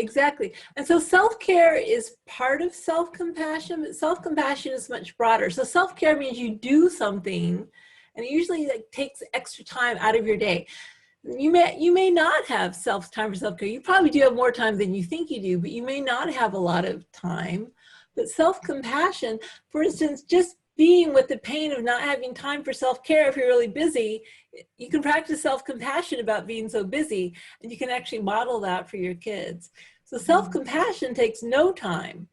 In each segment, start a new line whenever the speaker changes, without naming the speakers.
exactly. And so self-care is part of self-compassion, but self-compassion is much broader. So self-care means you do something, and it usually like takes extra time out of your day. You may not have time for self-care. You probably do have more time than you think you do, but you may not have a lot of time. But self-compassion, for instance, just being with the pain of not having time for self-care if you're really busy, you can practice self-compassion about being so busy, and you can actually model that for your kids. So self-compassion takes no time,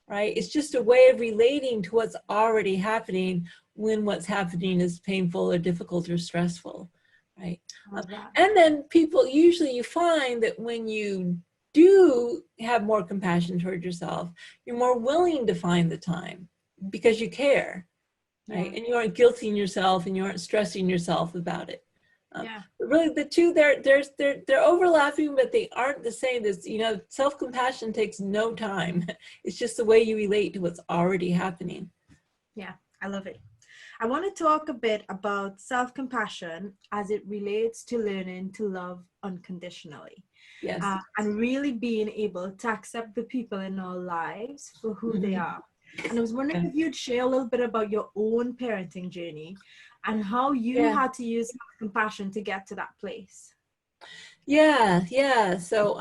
right? It's just a way of relating to what's already happening when what's happening is painful or difficult or stressful, right? And then people, usually you find that when you do have more compassion toward yourself, you're more willing to find the time because you care, right? And you aren't guilting yourself and you aren't stressing yourself about it. But really the two, they're overlapping, but they aren't the same. There's, you know, self-compassion takes no time. It's just the way you relate to what's already happening.
Yeah, I love it. I want to talk a bit about self-compassion as it relates to learning to love unconditionally.
Yes.
And really being able to accept the people in our lives for who they are. And I was wondering if you'd share a little bit about your own parenting journey and how you had to use compassion to get to that place.
Yeah. So,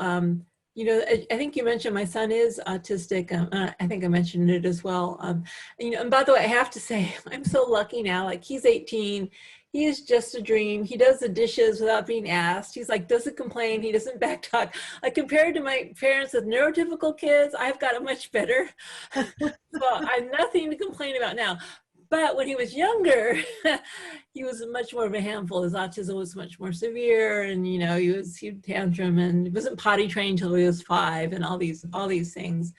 you know, I think you mentioned my son is autistic. I think I mentioned it as well. You know, and by the way, I have to say, I'm so lucky now. Like, he's 18. He is just a dream. He does the dishes without being asked. He's like, doesn't complain. He doesn't backtalk. Like, compared to my parents with neurotypical kids, I've got it much better. So I have nothing to complain about now. But when he was younger, he was much more of a handful. His autism was much more severe, and you know, he'd tantrum, and he wasn't potty trained until he was 5, and all these things.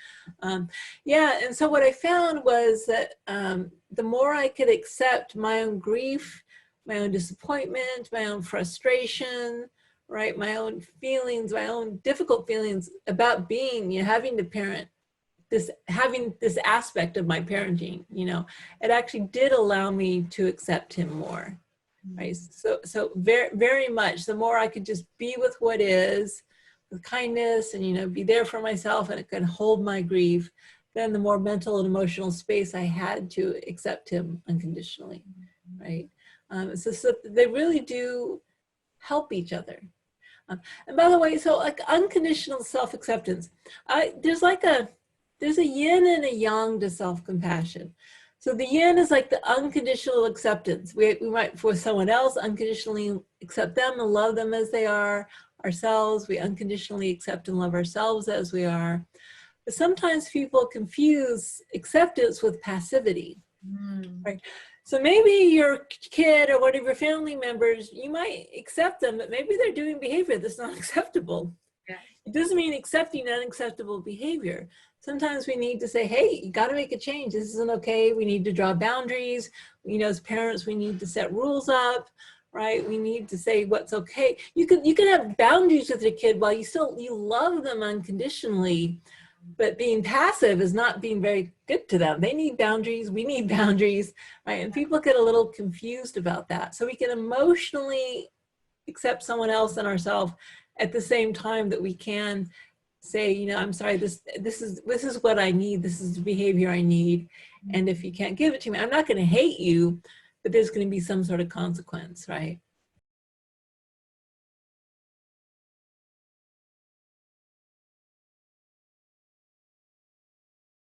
Yeah, and so what I found was that the more I could accept my own grief, my own disappointment, my own frustration, right, my own feelings, my own difficult feelings about being, you know, having to parent. Having this aspect of my parenting, you know, it actually did allow me to accept him more, right? So very, very much, the more I could just be with what is, with kindness, and, you know, be there for myself, and it could hold my grief, then the more mental and emotional space I had to accept him unconditionally, right? So they really do help each other. And by the way, so like unconditional self-acceptance, there's a yin and a yang to self-compassion. So the yin is like the unconditional acceptance. We might, for someone else, unconditionally accept them and love them as they are. Ourselves, we unconditionally accept and love ourselves as we are. But sometimes people confuse acceptance with passivity, right? So maybe your kid or one of your family members, you might accept them, but maybe they're doing behavior that's not acceptable. It doesn't mean accepting unacceptable behavior. Sometimes we need to say, hey, you got to make a change. This isn't okay. We need to draw boundaries. You know, as parents, we need to set rules up, right? We need to say what's okay. You can have boundaries with your kid while you love them unconditionally, but being passive is not being very good to them. They need boundaries. We need boundaries, right? And people get a little confused about that. So we can emotionally accept someone else and ourselves at the same time that we can say, you know, I'm sorry, this is what I need. This is the behavior I need. And if you can't give it to me, I'm not going to hate you, but there's going to be some sort of consequence, right?